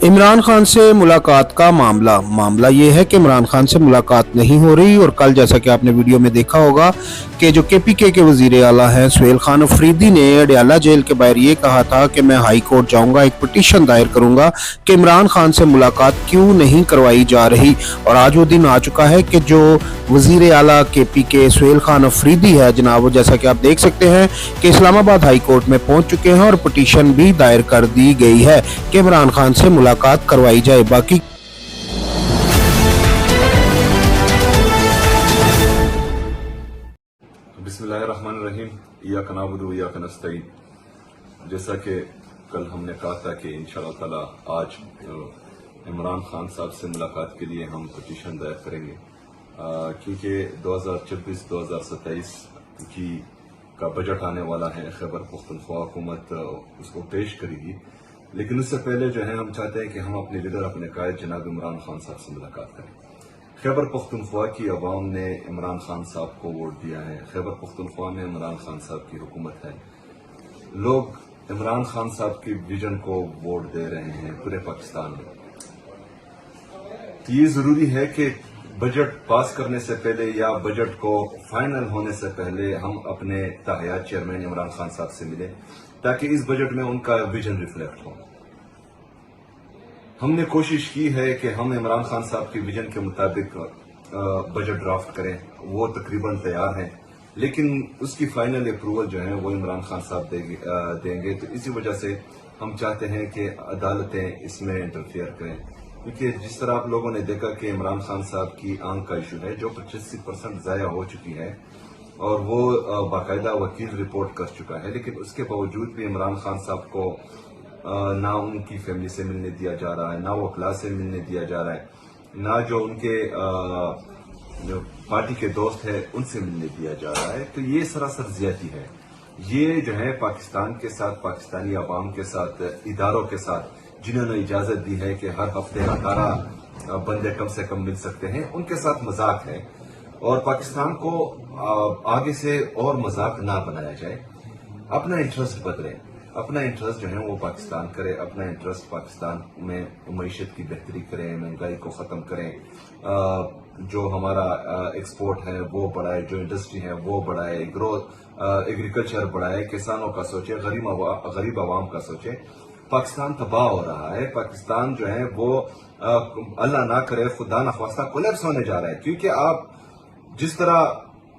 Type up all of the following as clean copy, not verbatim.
इमरान खान से मुलाकात का मामला ये है कि इमरान खान से मुलाकात नहीं हो रही। और कल जैसा कि आपने वीडियो में देखा होगा कि जो केपीके के वजीर आला हैं सुहेल खान अफरीदी ने अडयाला जेल के बाहर ये कहा था कि मैं हाई कोर्ट जाऊंगा, एक पिटीशन दायर करूंगा कि इमरान खान से मुलाकात क्यों नहीं करवाई जा रही। और आज वो दिन आ चुका है कि जो वजीर आला केपीके सुहेल खान अफरीदी है जनाब, जैसा कि आप देख सकते हैं कि इस्लामाबाद हाई कोर्ट में पहुंच चुके हैं और पिटीशन भी दायर कर दी गई है कि इमरान खान से मुलाकात करवाई जाए। बाकी बिस्मिल्लाहिर्रहमानिर्रहीम, इय्याका नअबुदु व इय्याका नस्तईन। जैसा कि कल हमने कहा था कि इंशाअल्लाह ताला आज इमरान खान साहब से मुलाकात के लिए हम पिटीशन दायर करेंगे, क्योंकि 2024-2027 का बजट आने वाला है। खैबर पख्तूनख्वा हुकूमत उसको पेश करेगी, लेकिन उससे पहले जो है हम चाहते हैं कि हम अपने लीडर, अपने कायद जनाब इमरान खान साहब से मुलाकात करें। खैबर पख्तूनख्वा की अवाम ने इमरान खान साहब को वोट दिया है। खैबर पख्तूनख्वा में इमरान खान साहब की हुकूमत है। लोग इमरान खान साहब की विजन को वोट दे रहे हैं पूरे पाकिस्तान में। ये जरूरी है कि बजट पास करने से पहले या बजट को फाइनल होने से पहले हम अपने ताहयात चेयरमैन इमरान खान साहब से मिलें, ताकि इस बजट में उनका विजन रिफ्लेक्ट हो। हमने कोशिश की है कि हम इमरान खान साहब के विजन के मुताबिक बजट ड्राफ्ट करें, वो तकरीबन तैयार है, लेकिन उसकी फाइनल अप्रूवल जो है वो इमरान खान साहब देंगे। तो इसी वजह से हम चाहते हैं कि अदालतें इसमें इंटरफेयर करें, क्योंकि जिस तरह आप लोगों ने देखा कि इमरान खान साहब की आंख का इशू है जो 85% ज़ाया हो चुकी है और वो बाकायदा वकील रिपोर्ट कर चुका है, लेकिन उसके बावजूद भी इमरान खान साहब को ना उनकी फैमिली से मिलने दिया जा रहा है, ना वो क्लास से मिलने दिया जा रहा है, ना जो उनके जो पार्टी के दोस्त हैं उनसे मिलने दिया जा रहा है। तो ये सरासर ज्यादती है। ये जो है पाकिस्तान के साथ, पाकिस्तानी अवाम के साथ, इदारों के साथ जिन्होंने इजाजत दी है कि हर हफ्ते 18 बंदे कम से कम मिल सकते हैं, उनके साथ मजाक है। और पाकिस्तान को आगे से और मजाक ना बनाया जाए। अपना इंटरेस्ट बदले, अपना इंटरेस्ट जो है वो पाकिस्तान करे, अपना इंटरेस्ट पाकिस्तान में मईशत की बेहतरी करें, महंगाई को ख़त्म करें, जो हमारा एक्सपोर्ट है वो बढ़ाए, जो इंडस्ट्री है वो बढ़ाए, ग्रोथ एग्रीकल्चर बढ़ाए, किसानों का सोचे, गरीब आवाम का सोचे। पाकिस्तान तबाह हो रहा है। पाकिस्तान जो है वो अल्लाह ना करे, खुदा न ख्वास्ता कोलैप्स होने जा रहा है, क्योंकि आप जिस तरह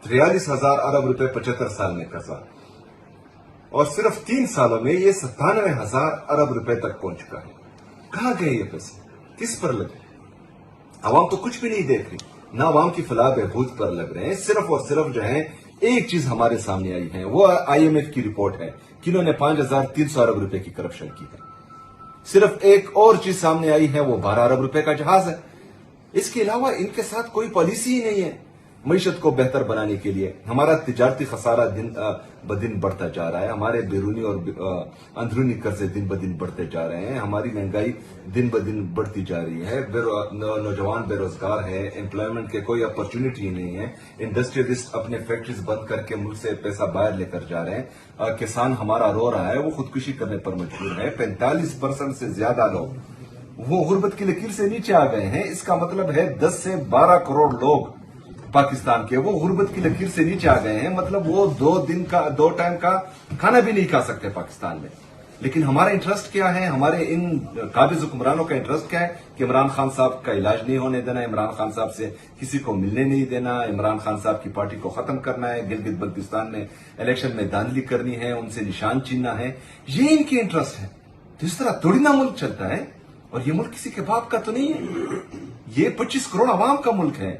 43,000 अरब रुपए 75 साल में कर्जा, और सिर्फ 3 सालों में ये 97,000 अरब रुपए तक पहुंच चुका है। कहां गए ये पैसे, किस पर लगे? आवाम तो कुछ भी नहीं देख रही, ना आवाम की फलाह बहबूद पर लग रहे हैं। सिर्फ और सिर्फ जो है एक चीज हमारे सामने आई है, वो IMF की रिपोर्ट है कि इन्होंने 5,300 अरब रुपए की करप्शन की है। सिर्फ एक और चीज सामने आई है, वो 12 अरब रुपए का जहाज है। इसके अलावा इनके साथ कोई पॉलिसी ही नहीं है मईशत को बेहतर बनाने के लिए। हमारा तिजारती खसारा दिन ब दिन बढ़ता जा रहा है, हमारे बैरूनी और अंदरूनी कर्जे दिन ब दिन बढ़ते जा रहे हैं, हमारी महंगाई दिन ब दिन बढ़ती जा रही है, नौजवान बेरोजगार है, एम्प्लॉयमेंट के कोई अपॉर्चुनिटी नहीं है, इंडस्ट्रियलिस्ट अपने फैक्ट्रीज बंद करके मुल्क से पैसा बाहर लेकर जा रहे हैं, किसान हमारा रो रहा है, वो खुदकुशी करने पर मजबूर है। 45% से ज्यादा लोग वो गुर्बत की लकीर से नीचे आ गए हैं। इसका मतलब है 10 से 12 करोड़ लोग पाकिस्तान के वो गुर्बत की लकीर से नीचे आ गए हैं। मतलब वो 2 टाइम का खाना भी नहीं खा सकते पाकिस्तान में। लेकिन हमारा इंटरेस्ट क्या है, हमारे इन काबिज हुक्मरानों का इंटरेस्ट क्या है कि इमरान खान साहब का इलाज नहीं होने देना, इमरान खान साहब से किसी को मिलने नहीं देना, इमरान खान साहब की पार्टी को खत्म करना है, गिलगित बल्तिस्तान में इलेक्शन में धांधली करनी है, उनसे निशान छीनना है। ये इनके इंटरेस्ट है। तो इस तरह थोड़ी ना मुल्क चलता है। और ये मुल्क किसी के बाप का तो नहीं है, ये 25 करोड़ आवाम का मुल्क है।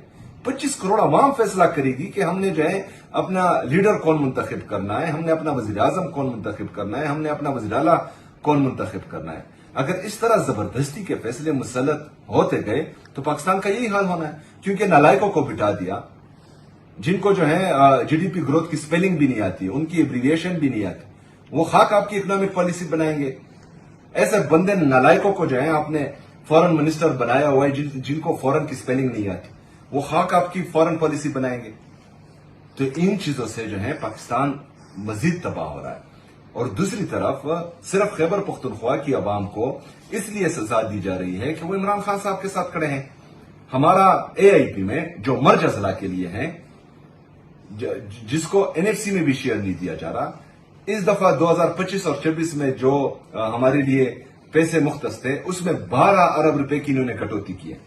25 करोड़ आवाम फैसला करेगी कि हमने जो है अपना लीडर कौन मुंतखब करना है, हमने अपना वजीर आजम कौन मुंतखब करना है, हमने अपना वजीर आला कौन मुंतखब करना है। अगर इस तरह जबरदस्ती के फैसले मुसल्लत होते गए तो पाकिस्तान का यही हाल होना है, क्योंकि नालायकों को बिठा दिया, जिनको जो है GDP ग्रोथ की स्पेलिंग भी नहीं आती, उनकी एब्रीविएशन भी नहीं आती, वो खाक आपकी इकोनॉमिक पॉलिसी बनाएंगे। ऐसे बंदे नालायकों को जो है आपने फॉरेन मिनिस्टर बनाया हुआ है, जिनको फॉरेन की स्पेलिंग नहीं आती, वो खाक आपकी फॉरेन पॉलिसी बनाएंगे। तो इन चीजों से जो है पाकिस्तान मजीद तबाह हो रहा है। اور دوسری طرف صرف خیبر پختونخوا کی عوام کو اس لیے سزا دی جا رہی ہے کہ وہ عمران خان صاحب کے ساتھ کھڑے ہیں. ہمارا AIP میں جو مرج اضلاع کے لیے ہیں جس کو NFC میں بھی شیئر نہیں دیا جا رہا, اس دفعہ 2025 اور 26 میں جو ہمارے لیے پیسے مختص تھے اس میں 12 ارب روپے کی انہوں نے کٹوتی کی ہے.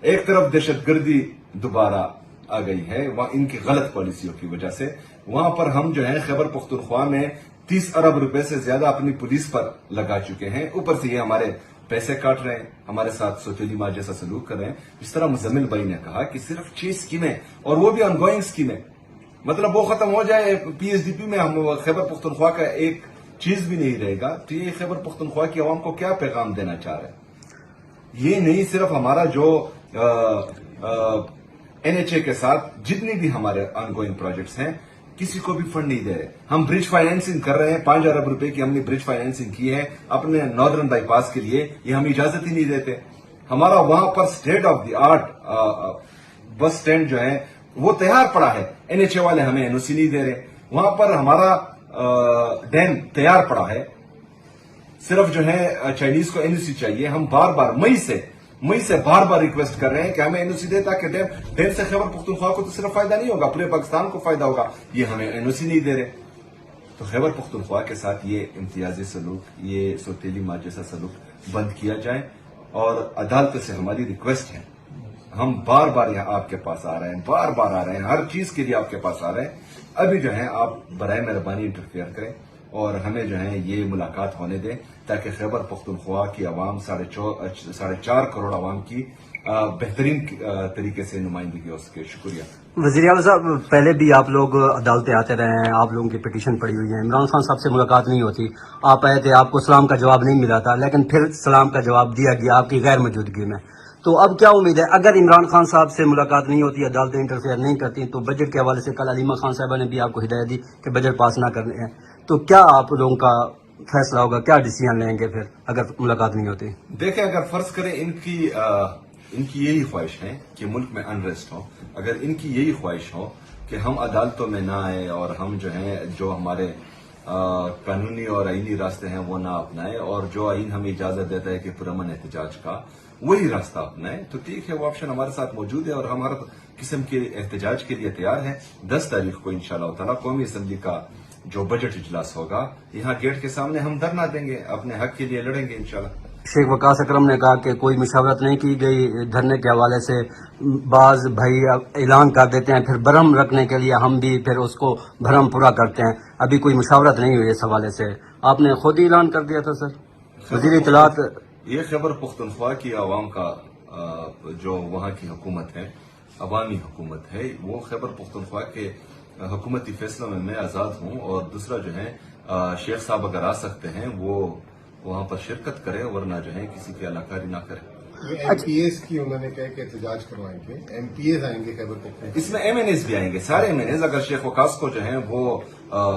ایک طرف دہشت گردی دوبارہ آ گئی ہے ان کی غلط پالیسیوں کی وجہ سے. وہاں پر ہم جو ہے خیبر پختونخوا میں 30 ارب روپے سے زیادہ اپنی پولیس پر لگا چکے ہیں. اوپر سے یہ ہمارے پیسے کاٹ رہے ہیں, ہمارے ساتھ سوتیلی ماں جیسا سلوک کر رہے ہیں. جس طرح مزمل بھائی نے کہا کہ صرف 6 اسکیمیں اور وہ بھی آن گوئنگ اسکیمیں, مطلب وہ ختم ہو جائے PSDP میں ہم خیبر پختونخوا کا ایک چیز بھی نہیں رہے گا. تو یہ خیبر پختونخوا کی عوام کو کیا پیغام دینا چاہ رہے ہیں؟ یہ نہیں صرف ہمارا جو NHA کے ساتھ جتنی بھی ہمارے آن گوئنگ پروجیکٹس ہیں کسی کو بھی فنڈ نہیں دے رہے. ہم برج فائنینسنگ کر رہے ہیں, 5 ارب روپے کی ہم نے برج فائنینسنگ کی ہے اپنے ناردرن بائی پاس کے لیے, یہ ہم اجازت ہی نہیں دیتے. ہمارا وہاں پر state of the art bus stand جو ہے وہ تیار پڑا ہے, NHA والے ہمیں NOC نہیں دے رہے. وہاں پر ہمارا ڈیم تیار پڑا ہے, صرف جو ہے چائنیز کو NOC چاہیے. ہم بار بار مئی سے بار بار ریکویسٹ کر رہے ہیں کہ ہمیں NOC دے تاکہ ڈیم سے خیبر پختونخوا کو تو صرف فائدہ نہیں ہوگا, پورے پاکستان کو فائدہ ہوگا. یہ ہمیں NOC نہیں دے رہے. تو خیبر پختونخوا کے ساتھ یہ امتیازی سلوک, یہ سوتیلی ماں جیسا سلوک بند کیا جائے. اور عدالت سے ہماری ریکویسٹ ہے, ہم بار بار یہاں آپ کے پاس آ رہے ہیں, بار بار آ رہے ہیں, ہر چیز کے لیے آپ کے پاس آ رہے ہیں. ابھی جو ہے آپ برائے مہربانی انٹرفیئر کریں اور ہمیں جو ہے یہ ملاقات ہونے دیں تاکہ خیبر پختونخوا کی عوام 4.5 کروڑ عوام کی بہترین طریقے سے نمائندگی ہو سکے. شکریہ. وزیر اعلیٰ صاحب, پہلے بھی آپ لوگ عدالتیں آتے رہے ہیں, آپ لوگوں کی پٹیشن پڑی ہوئی ہے, عمران خان صاحب سے ملاقات نہیں ہوتی, آپ آئے تھے, آپ کو سلام کا جواب نہیں ملا تھا, لیکن پھر سلام کا جواب دیا گیا آپ کی غیر موجودگی میں. تو اب کیا امید ہے, اگر عمران خان صاحب سے ملاقات نہیں ہوتی, عدالتیں انٹرفیئر نہیں کرتی, تو بجٹ کے حوالے سے کل علیمہ خان صاحبہ نے بھی آپ کو ہدایت دی کہ بجٹ پاس نہ کرنے ہیں, تو کیا آپ لوگوں کا فیصلہ ہوگا, کیا ڈیسیژن لیں گے پھر اگر ملاقات نہیں ہوتی؟ دیکھیں, اگر فرض کریں ان کی یہی خواہش ہے کہ ملک میں انریسٹ ہو, اگر ان کی یہی خواہش ہو کہ ہم عدالتوں میں نہ آئے اور ہم جو ہیں جو ہمارے قانونی اور آئینی راستے ہیں وہ نہ اپنائے, اور جو آئین ہمیں اجازت دیتا ہے کہ پرامن احتجاج کا وہی راستہ اپنائے, تو ٹھیک ہے, وہ آپشن ہمارے ساتھ موجود ہے اور ہم ہر قسم کے احتجاج کے لیے تیار ہیں. 10 تاریخ کو انشاءاللہ تعالی قومی اسمبلی کا جو بجٹ اجلاس ہوگا, یہاں گیٹ کے سامنے ہم دھرنا دیں گے, اپنے حق کے لیے لڑیں گے انشاءاللہ. شیخ وقاص اکرم نے کہا کہ کوئی مشاورت نہیں کی گئی دھرنے کے حوالے سے, بعض بھائی اعلان کر دیتے ہیں پھر برہم رکھنے کے لیے ہم بھی پھر اس کو بھرم پورا کرتے ہیں, ابھی کوئی مشاورت نہیں ہوئی اس حوالے سے, آپ نے خود ہی اعلان کر دیا تھا سر, وزیر اطلاعات. یہ خیبر پختونخوا کی عوام کا جو وہاں کی حکومت ہے, عوامی حکومت ہے, وہ خیبر پختونخوا کے حکومتی فیصلوں میں آزاد ہوں. اور دوسرا جو ہے شیخ صاحب اگر آ سکتے ہیں وہ وہاں پر شرکت کرے, ورنہ جو ہے کسی کی علاقاری نہ کرے. MPAs کی انہوں نے کہا کہ احتجاج کروائیں گے, MPAs آئیں گے خیبر پختونخوا, اس میں MNAs بھی آئیں گے, سارے MNAs. اگر شیخ وقاص کو جو ہے وہ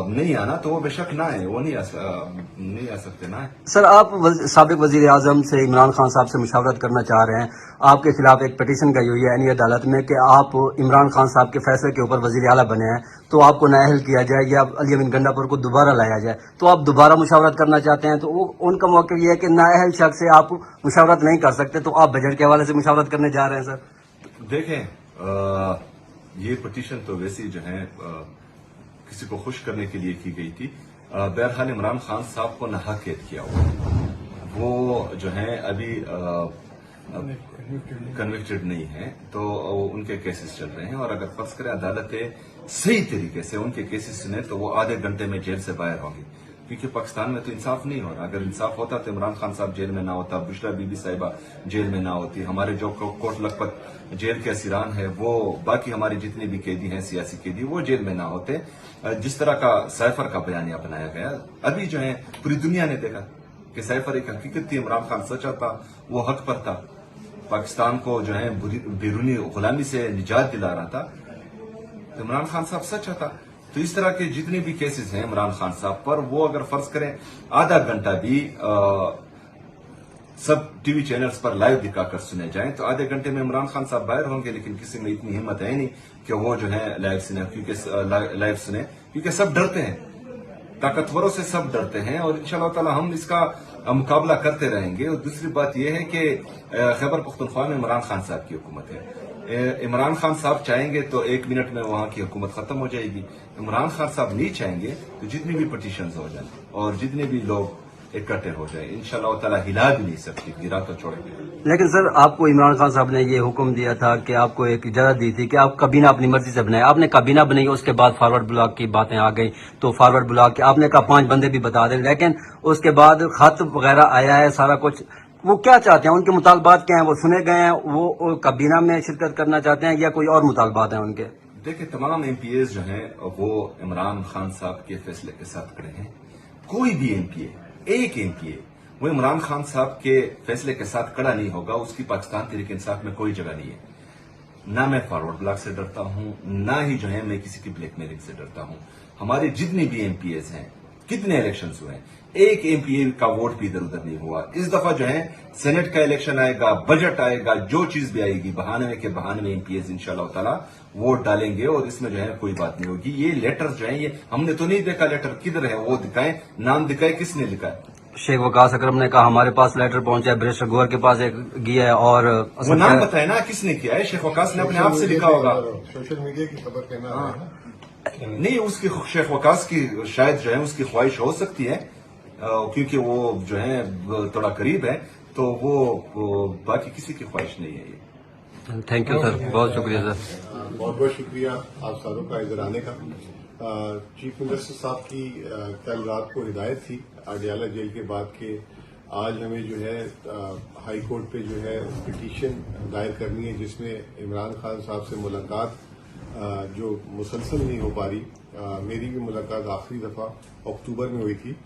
نہیں آنا تو وہ بے شک نہ آئے, وہ نہیں آ سکتے نہ آئے. سر, آپ سابق وزیر اعظم سے عمران خان صاحب سے مشاورت کرنا چاہ رہے ہیں, آپ کے خلاف ایک پٹیشن گئی ہوئی ہے عینی عدالت میں کہ آپ عمران خان صاحب کے فیصلے کے اوپر وزیر اعلیٰ بنے ہیں, تو آپ کو نااہل کیا جائے یا علی امین گنڈا پور کو دوبارہ لایا جائے, تو آپ دوبارہ مشاورت کرنا چاہتے ہیں, تو ان کا موقع یہ ہے کہ نااہل شخص سے آپ مشاورت نہیں کر سکتے, تو آپ بجٹ کے حوالے سے مشاورت کرنے جا رہے ہیں. سر دیکھیں, یہ پٹیشن تو ویسی جو ہے کسی کو خوش کرنے کے لیے کی گئی تھی. بہرحال عمران خان صاحب کو ناحق قید کیا ہوا, وہ جو ہے ابھی کنوکٹڈ نہیں ہیں, تو ان کے کیسز چل رہے ہیں. اور اگر فرض کریں عدالتیں صحیح طریقے سے ان کے کیسز سنیں تو وہ آدھے گھنٹے میں جیل سے باہر ہوں گے, کیونکہ پاکستان میں تو انصاف نہیں ہو رہا. اگر انصاف ہوتا تو عمران خان صاحب جیل میں نہ ہوتا, بشرا بی بی صاحبہ جیل میں نہ ہوتی, ہمارے جو کوٹ لکھپت جیل کے اسیران ہیں, وہ باقی ہمارے جتنے بھی قیدی ہیں سیاسی قیدی, وہ جیل میں نہ ہوتے. جس طرح کا سائفر کا بیانیہ اپنایا گیا, ابھی جو ہے پوری دنیا نے دیکھا کہ سائفر ایک حقیقت تھی, عمران خان سچا تھا, وہ حق پر تھا, پاکستان کو جو ہے بیرونی غلامی سے نجات دلا رہا تھا. عمران خان صاحب سچا تھا. تو اس طرح کے جتنے بھی کیسز ہیں عمران خان صاحب پر, وہ اگر فرض کریں آدھا گھنٹہ بھی سب ٹی وی چینلز پر لائیو دکھا کر سنے جائیں تو آدھے گھنٹے میں عمران خان صاحب باہر ہوں گے. لیکن کسی میں اتنی ہمت ہے نہیں کہ وہ جو ہے لائیو سنے, کیونکہ سب ڈرتے ہیں. ताकतवरों से सब डरते हैं और इंशाल्लाह ताला हम इसका मुकाबला करते रहेंगे। और दूसरी बात यह है कि खैबर पख्तूनख्वा में इमरान खान साहब की हुकूमत है। इमरान खान साहब चाहेंगे तो 1 मिनट में वहां की हुकूमत खत्म हो जाएगी। इमरान खान साहब नहीं चाहेंगे तो जितनी भी पटिशंस हो जाए और जितने भी लोग इकट्ठे हो जाए, इंशाल्लाह ताला हिला भी नहीं सकती, गिरा तो छोड़ेंगे। लेकिन सर, आपको इमरान खान साहब ने ये हुक्म दिया था कि आपको एक इजाजत दी थी कि आप काबीना अपनी मर्जी से बनाए। आपने काबीना बनाई, उसके बाद फॉरवर्ड ब्लॉक की बातें आ गई, तो फॉरवर्ड ब्लॉक आपने कहा 5 बंदे भी बता दें, लेकिन उसके बाद खत वगैरह आया है, सारा कुछ। वो क्या चाहते हैं, उनके मुतालबात क्या हैं, वो सुने गए हैं, वो काबीना में शिरकत करना चाहते हैं या कोई और मुतालबात हैं उनके? देखिए, तमाम एमपीएस जो हैं वो इमरान खान साहब के फैसले के साथ खड़े हैं। कोई भी एमपीए, एक एमपीए वो इमरान खान साहब के फैसले के साथ खड़ा नहीं होगा, उसकी पाकिस्तान तहरीक इंसाफ में कोई जगह नहीं है। ना मैं फॉरवर्ड ब्लॉक से डरता हूं, ना ही जो है मैं किसी की ब्लैकमेलिंग से डरता हूं। हमारे जितने भी एमपीएस हैं, कितने इलेक्शंस हुए हैं, एक एमपीए का वोट भी इधर उधर नहीं हुआ। इस दफा जो है सेनेट का इलेक्शन आएगा, बजट आएगा, जो चीज भी आएगी, बहाने के बहाने एमपीएस इंशाल्लाह ताला वोट डालेंगे और इसमें जो है कोई बात नहीं होगी। ये लेटर जो है, ये हमने तो नहीं देखा लेटर, किधर है वो दिखाएं, नाम दिखाए, किसने लिखा है। शेख वकास अकरम ने कहा हमारे पास लेटर पहुंचा है, बैरिस्टर गौहर के पास एक गया है, और वो नाम बताए ना किसने किया है। शेख वकास ने अपने आप से लिखा होगा, सोशल मीडिया की खबर कहना है ना। नहीं, उसकी शेख वकास की शायद जो है उसकी ख्वाहिश हो सकती है, क्योंकि वो जो है थोड़ा करीब है, तो वो बाकी किसी की ख्वाहिश नहीं है ये। थैंक यू सर, बहुत शुक्रिया सर। बहुत बहुत शुक्रिया आप सारों का इधर आने का। चीफ मिनिस्टर साहब की कल रात को हिदायत थी अडियाला जेल के बाद के आज हमें जो है हाई कोर्ट पे जो है पिटीशन दायर करनी है, जिसमें इमरान खान साहब से मुलाकात जो मुसलसल नहीं हो पा रही। मेरी भी मुलाकात आखिरी दफा अक्टूबर में हुई थी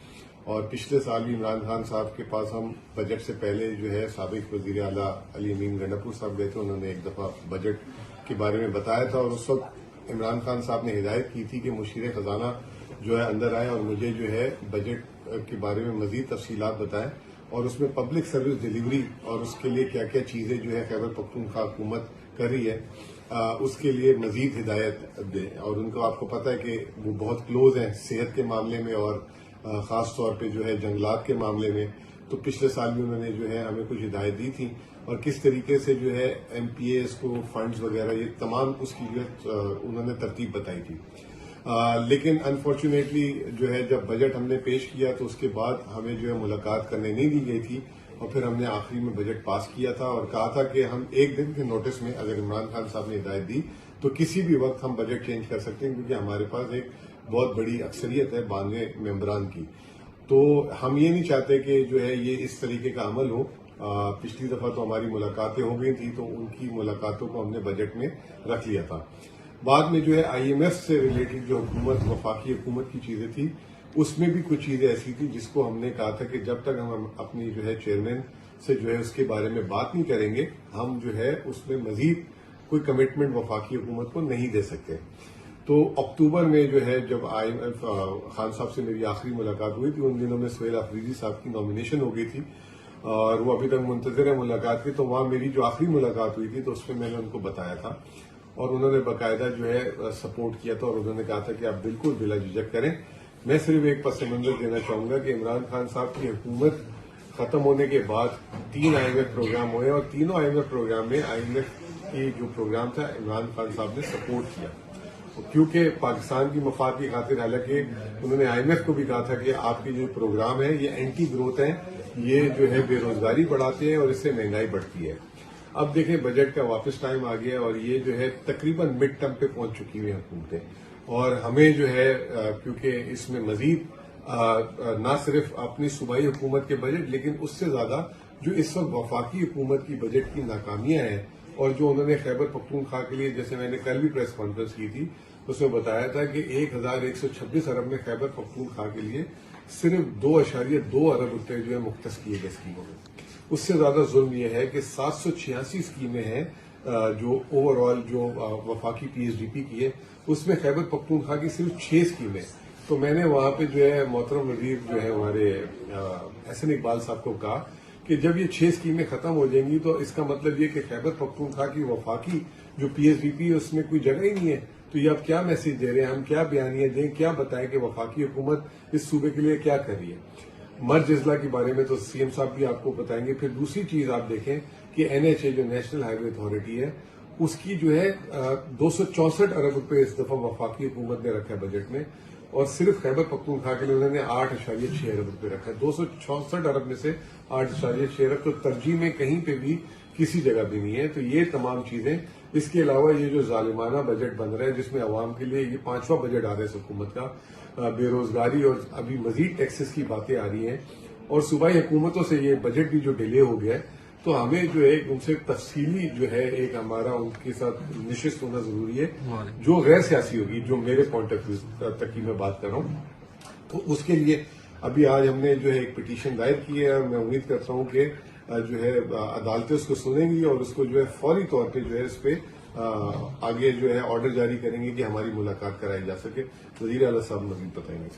और पिछले साल भी इमरान खान साहब के पास हम बजट से पहले जो है साबिक वजीर आला अली अमीन गंडापुर साहब गए थे। उन्होंने एक दफा बजट के बारे में बताया था और उस वक्त इमरान खान साहब ने हिदायत की थी कि मुशीर खजाना जो है अंदर आए और मुझे जो है बजट के बारे में मजीद तफसीलात बताएं और उसमें पब्लिक सर्विस डिलीवरी और उसके लिए क्या क्या चीजें जो है खैबर पख्तूनख्वा हुकूमत कर रही है, उसके लिए मजीद हिदायत दें। और उनको आपको पता है कि वो बहुत क्लोज हैं सेहत के मामले में और खास तौर पे जो है जंगलात के मामले में। तो पिछले साल भी उन्होंने जो है हमें कुछ हिदायत दी थी और किस तरीके से जो है एमपीएस को फंड्स वगैरह ये तमाम उसकी जो उन्होंने तरतीब बताई थी। लेकिन अनफॉर्चुनेटली जो है जब बजट हमने पेश किया तो उसके बाद हमें जो है मुलाकात करने नहीं दी गई थी और फिर हमने आखिरी में बजट पास किया था और कहा था कि हम 1 दिन के नोटिस में अगर इमरान खान साहब ने हिदायत दी तो किसी भी वक्त हम बजट चेंज कर सकते हैं, क्योंकि हमारे पास एक बहुत बड़ी अक्सरियत है 92 मेंबरान की। तो हम ये नहीं चाहते कि जो है ये इस तरीके का अमल हो। पिछली दफा तो हमारी मुलाकातें हो गई थी तो उनकी मुलाकातों को हमने बजट में रख लिया था। बाद में जो है आईएमएफ से रिलेटेड जो हुकूमत वफाकी हुकूमत की चीजें थी उसमें भी कुछ चीजें ऐसी थी जिसको हमने कहा था कि जब तक हम अपनी जो है चेयरमैन से जो है उसके बारे में बात नहीं करेंगे हम जो है उसमें मजीद कोई कमिटमेंट वफाकी हुकूमत को नहीं दे सकते। तो अक्टूबर में जो है जब आईएमएफ खान साहब से मेरी आखिरी मुलाकात हुई थी उन दिनों में सुहेल अफरीदी साहब की नॉमिनेशन हो गई थी और वो अभी तक मुंतजर है मुलाकात की। तो वहां मेरी जो आखिरी मुलाकात हुई थी तो उसमें मैंने उनको बताया था और उन्होंने बाकायदा जो है सपोर्ट किया था और उन्होंने कहा था कि आप बिल्कुल बिला झिझक करें। मैं सिर्फ एक पस मंजर देना चाहूंगा कि इमरान खान साहब की हुकूमत खत्म होने के बाद 3 आईएमएफ प्रोग्राम हुए और तीनों आईएमएफ प्रोग्राम में आईएमएफ की जो प्रोग्राम था इमरान खान साहब ने सपोर्ट किया क्योंकि पाकिस्तान की मफाद की खातिर। हालांकि उन्होंने आईएमएफ को भी कहा था कि आपके जो प्रोग्राम है ये एंटी ग्रोथ है, ये जो है बेरोजगारी बढ़ाते हैं और इससे महंगाई बढ़ती है। अब देखें बजट का वापस टाइम आ गया और ये जो है तकरीबन मिड टर्म पे पहुंच चुकी हुई हुकूमतें और हमें जो है क्योंकि इसमें मजीद न सिर्फ अपनी सूबाई हुकूमत के बजट लेकिन उससे ज्यादा जो इस वक्त वफाकी हुकूमत की बजट की नाकामियां हैं और जो उन्होंने खैबर पख्तूनख्वा के लिए, जैसे मैंने कल भी प्रेस कॉन्फ्रेंस की थी उसमें बताया था कि 1126 अरब में खैबर पख्तूनख्वा के लिए सिर्फ 2.2 अरब रुपए जो है मुख्तस किए गए स्कीमों में। उससे ज्यादा जुल्म यह है कि 786 स्कीमें हैं जो ओवरऑल जो वफाकी पीएचडीपी की है उसमें खैबर पख्तूनख्वा की सिर्फ 6 स्कीमें। तो मैंने वहां पे जो है मोहतरम वजीर जो है हमारे एहसन इकबाल साहब को कहा कि जब ये 6 स्कीमें खत्म हो जाएंगी तो इसका मतलब ये कि खैबर पख्तूनख्वा की वफाकी जो पीएचडीपी है उसमें कोई जगह ही नहीं है। तो ये आप क्या मैसेज दे रहे हैं, हम क्या बयानियां दें, क्या बताएं कि वफाकी हुकूमत इस सूबे के लिए क्या कर रही है। मर्ज अजला के बारे में तो सीएम साहब भी आपको बताएंगे। फिर दूसरी चीज आप देखें कि एनएचए जो नेशनल हाईवे अथॉरिटी है उसकी जो है 264 अरब रुपए इस दफा वफाकी हुकूमत ने रखा है बजट में, और सिर्फ खैबर पख्तूनख्वा के लिए उन्होंने 8.6 अरब रुपए रखा है। 264 अरब में से 8.6 अरब तो तरजीह में कहीं पे भी किसी जगह भी नहीं है। तो ये तमाम चीजें, इसके अलावा ये जो जालिमाना बजट बन रहा है जिसमें अवाम के लिए ये 5वां बजट आ रहा है इस हुकूमत का, बेरोजगारी और अभी मजीद टैक्सेस की बातें आ रही हैं, और सूबाई हुकूमतों से ये बजट भी जो डिले हो गया है, तो हमें जो है उनसे तफसीली जो है एक हमारा उनके साथ निशिस्त होना जरूरी है, जो गैर सियासी होगी, जो मेरे पॉइंट ऑफ व्यू तक की मैं बात कर रहा हूँ। तो उसके लिए अभी आज हमने जो है एक पिटीशन दायर की है, और मैं उम्मीद करता हूँ कि जो है अदालतें उसको सुनेंगी और उसको जो है फौरी तौर पे जो है इस पे आगे जो है ऑर्डर जारी करेंगे कि हमारी मुलाकात कराई जा सके। वजीर आला साहब मजीद बताएंगे।